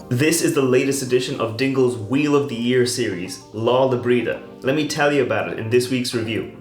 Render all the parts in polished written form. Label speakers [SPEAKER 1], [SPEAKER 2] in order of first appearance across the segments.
[SPEAKER 1] This is the latest edition of Dingle's Wheel of the Year series, Lá Le Bríde. Let me tell you about it in this week's review.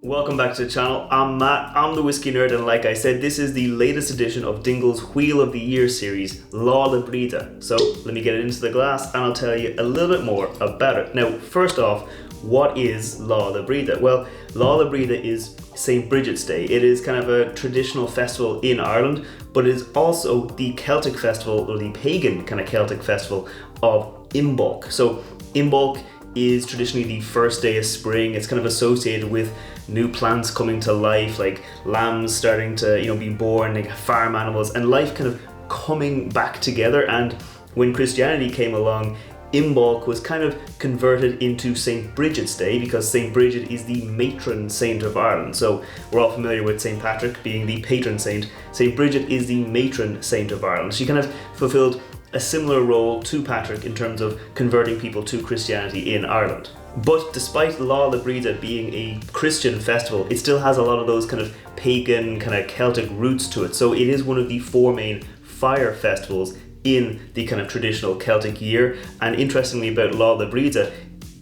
[SPEAKER 1] Welcome back to the channel. I'm Matt, I'm the Whiskey Nerd, and like I said, this is the latest edition of Dingle's Wheel of the Year series, Lá Le Bríde. So let me get it into the glass and I'll tell you a little bit more about it. Now, first off, what is Lá Le Bríde? Well, Lá Le Bríde is St. Brigid's Day. It is kind of a traditional festival in Ireland, but it is also the Celtic Festival, or the pagan kind of Celtic Festival of Imbolc. So Imbolc is traditionally the first day of spring. It's kind of associated with new plants coming to life, like lambs starting to be born, like farm animals, and life kind of coming back together. And when Christianity came along, Imbolc was kind of converted into St. Brigid's Day because St. Brigid is the matron saint of Ireland. So we're all familiar with St. Patrick being the patron saint. St. Brigid is the matron saint of Ireland. She kind of fulfilled a similar role to Patrick in terms of converting people to Christianity in Ireland. But despite Lá Le Bríde being a Christian festival, it still has a lot of those kind of pagan, kind of Celtic roots to it. So it is one of the four main fire festivals in the kind of traditional Celtic year. And interestingly about Lá Le Bríde,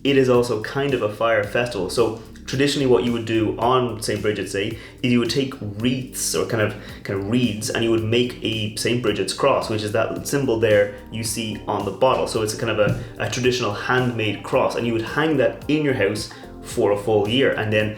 [SPEAKER 1] it is also kind of a fire festival. So traditionally what you would do on St. Brigid's Day is you would take wreaths or kind of reeds, and you would make a St. Brigid's cross, which is that symbol there you see on the bottle. So it's a kind of a traditional handmade cross, and you would hang that in your house for a full year. And then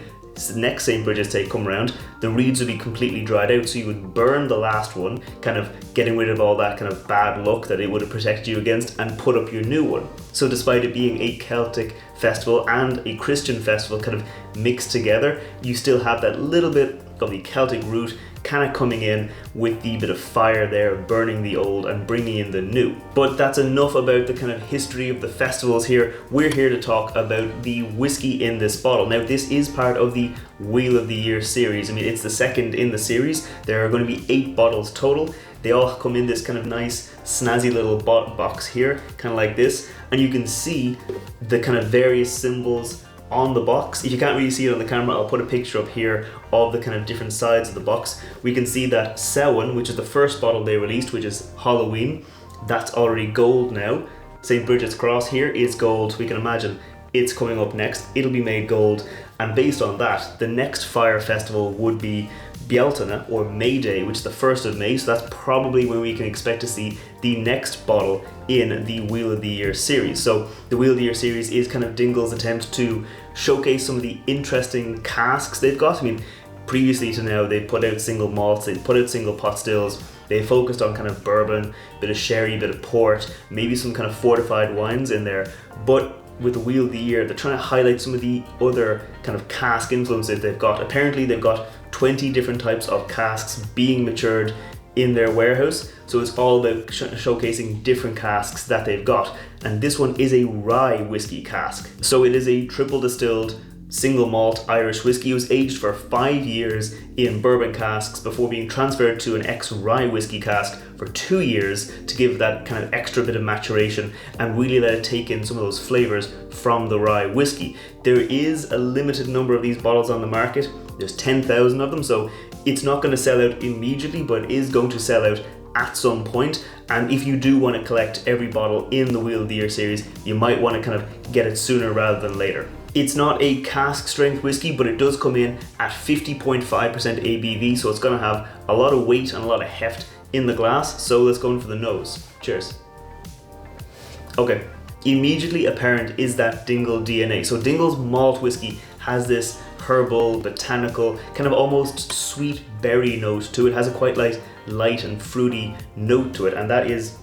[SPEAKER 1] next St. Brigid's Day come around, the reeds would be completely dried out, so you would burn the last one, kind of getting rid of all that kind of bad luck that it would have protected you against, and put up your new one. So despite it being a Celtic festival and a Christian festival kind of mixed together, you still have that little bit of the Celtic root kind of coming in with the bit of fire there, burning the old and bringing in the new. But that's enough about the kind of history of the festivals here. We're here to talk about the whiskey in this bottle. Now, this is part of the Wheel of the Year series. I mean, it's the second in the series. There are going to be 8 bottles total. They all come in this kind of nice snazzy little box here, kind of like this, and you can see the kind of various symbols on the box. If you can't really see it on the camera, I'll put a picture up here of the kind of different sides of the box. We can see that Samhain, which is the first bottle they released, which is Halloween, that's already gold now. St. Brigid's Cross here is gold. We can imagine it's coming up next. It'll be made gold, and based on that, the next fire festival would be Bealtaine, or May Day, which is the 1st of May, so that's probably when we can expect to see the next bottle in the Wheel of the Year series. So the Wheel of the Year series is kind of Dingle's attempt to showcase some of the interesting casks they've got. I mean, previously to now, they put out single malts, they put out single pot stills, they focused on kind of bourbon, bit of sherry, bit of port, maybe some kind of fortified wines in there. But with the Wheel of the Year, they're trying to highlight some of the other kind of cask influences they've got. Apparently they've got 20 different types of casks being matured in their warehouse, so it's all about showcasing different casks that they've got. And this one is a rye whiskey cask. So it is a triple distilled single malt Irish whiskey. It was aged for 5 years in bourbon casks before being transferred to an ex-rye whiskey cask for 2 years to give that kind of extra bit of maturation and really let it take in some of those flavors from the rye whiskey. There is a limited number of these bottles on the market. There's 10,000 of them, so it's not going to sell out immediately, but it is going to sell out at some point. And if you do want to collect every bottle in the Wheel of the Year series, you might want to kind of get it sooner rather than later. It's not a cask strength whiskey, but it does come in at 50.5% ABV, so it's going to have a lot of weight and a lot of heft in the glass. So let's go in for the nose. Cheers. Okay, immediately apparent is that Dingle DNA. So Dingle's malt whiskey has this herbal, botanical, kind of almost sweet berry note to it. It has a quite light and fruity note to it, and that is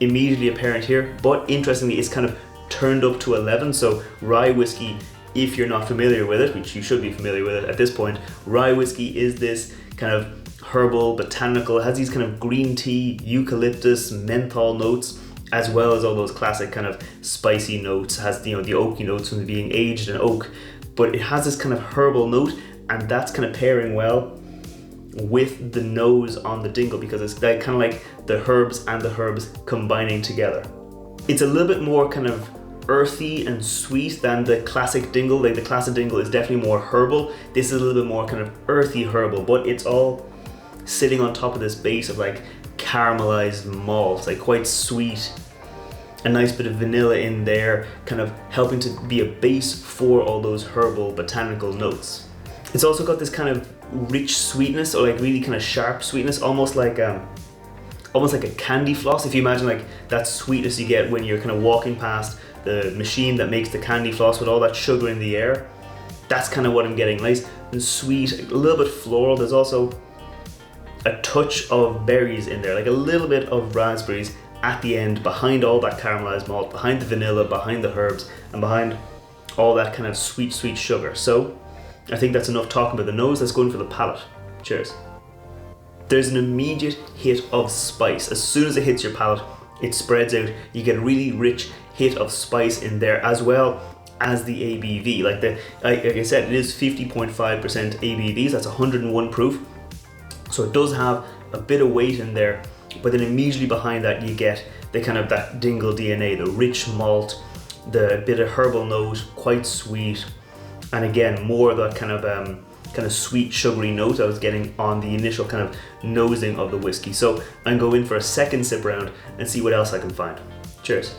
[SPEAKER 1] immediately apparent here. But interestingly, it's kind of turned up to 11. So rye whiskey, if you're not familiar with it, which you should be familiar with it at this point, rye whiskey is this kind of herbal, botanical, it has these kind of green tea, eucalyptus, menthol notes, as well as all those classic kind of spicy notes. It has the oaky notes from being aged in oak, but it has this kind of herbal note, and that's kind of pairing well with the nose on the Dingle because it's kind of like the herbs and the herbs combining together. It's a little bit more kind of earthy and sweet than the classic Dingle. Like the classic Dingle is definitely more herbal. This is a little bit more kind of earthy herbal, but it's all sitting on top of this base of like caramelized malt, like quite sweet. A nice bit of vanilla in there, kind of helping to be a base for all those herbal botanical notes. It's also got this kind of rich sweetness, or like really kind of sharp sweetness, almost like a candy floss. If you imagine like that sweetness you get when you're kind of walking past the machine that makes the candy floss with all that sugar in the air, that's kind of what I'm getting. Nice and sweet, a little bit floral. There's also a touch of berries in there, like a little bit of raspberries at the end, behind all that caramelized malt, behind the vanilla, behind the herbs, and behind all that kind of sweet sugar. So I think that's enough talking about the nose. Let's go in for the palate. Cheers. There's an immediate hit of spice. As soon as it hits your palate, it spreads out. You get a really rich hit of spice in there, as well as the ABV. Like I said, it is 50.5% ABVs. That's 101 proof. So it does have a bit of weight in there, but then immediately behind that you get the kind of that Dingle DNA, the rich malt, the bit of herbal note, quite sweet, and again more of that kind of sweet sugary note I was getting on the initial kind of nosing of the whiskey. So I'm going in for a second sip round and see what else I can find. Cheers.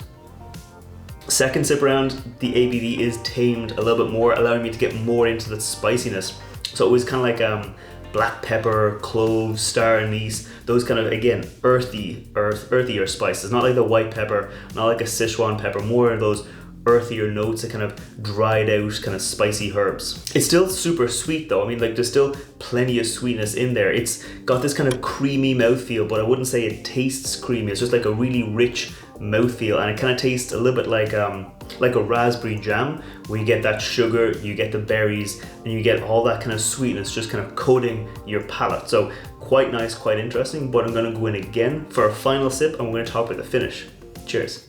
[SPEAKER 1] Second sip round, the ABV is tamed a little bit more, allowing me to get more into the spiciness. So it was kind of like black pepper, cloves, star anise, those kind of, again, earthier spices. Not like the white pepper, not like a Sichuan pepper, more of those earthier notes, that kind of dried out kind of spicy herbs. It's still super sweet though. I mean, like there's still plenty of sweetness in there. It's got this kind of creamy mouthfeel, but I wouldn't say it tastes creamy. It's just like a really rich mouthfeel, and it kind of tastes a little bit like a raspberry jam, where you get that sugar, you get the berries, and you get all that kind of sweetness just kind of coating your palate. So quite nice, quite interesting, but I'm gonna go in again for a final sip and we're gonna talk about the finish. Cheers.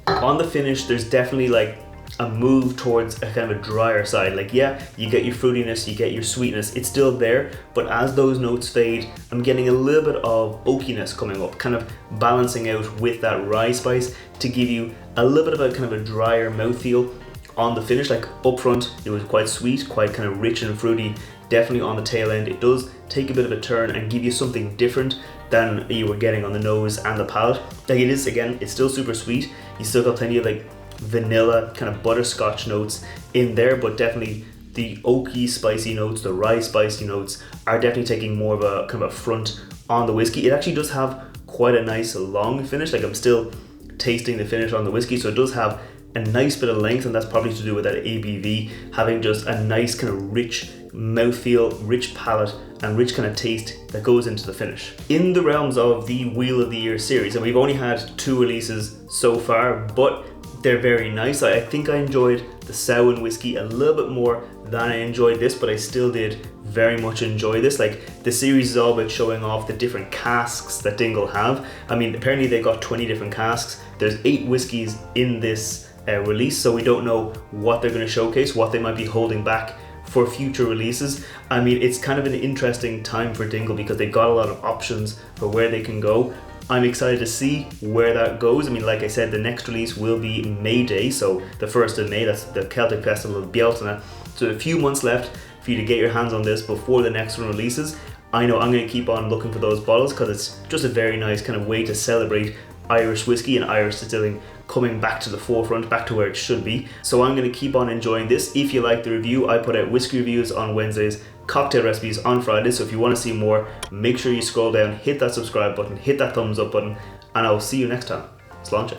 [SPEAKER 1] On the finish, there's definitely like a move towards a kind of a drier side. Like, yeah, you get your fruitiness, you get your sweetness, it's still there, but as those notes fade, I'm getting a little bit of oakiness coming up, kind of balancing out with that rye spice to give you a little bit of a kind of a drier mouthfeel on the finish. Like up front, it was quite sweet, quite kind of rich and fruity. Definitely on the tail end, it does take a bit of a turn and give you something different than you were getting on the nose and the palate. Like it is, again, it's still super sweet. You still got plenty of like vanilla, kind of butterscotch notes in there, but definitely the oaky spicy notes, the rye spicy notes are definitely taking more of a kind of a front on the whiskey. It actually does have quite a nice long finish. Like I'm still tasting the finish on the whiskey, so it does have a nice bit of length, and that's probably to do with that ABV having just a nice kind of rich mouthfeel, rich palate, and rich kind of taste that goes into the finish. In the realms of the Wheel of the Year series, and we've only had 2 releases so far, but they're very nice. I think I enjoyed the Samhain whiskey a little bit more than I enjoyed this, but I still did very much enjoy this. Like the series is all about showing off the different casks that Dingle have. I mean, apparently they got 20 different casks. There's 8 whiskeys in this release, so we don't know what they're going to showcase, what they might be holding back for future releases. I mean, it's kind of an interesting time for Dingle because they've got a lot of options for where they can go. I'm excited to see where that goes. I mean, like I said, the next release will be May Day, so the 1st of May, that's the Celtic Festival of Imbolc. So a few months left for you to get your hands on this before the next one releases. I know I'm going to keep on looking for those bottles because it's just a very nice kind of way to celebrate Irish whiskey and Irish distilling coming back to the forefront, back to where it should be. So I'm going to keep on enjoying this. If you like the review, I put out whiskey reviews on Wednesdays, cocktail recipes on Fridays. So if you want to see more, make sure you scroll down, hit that subscribe button, hit that thumbs up button, and I will see you next time. Sláinte.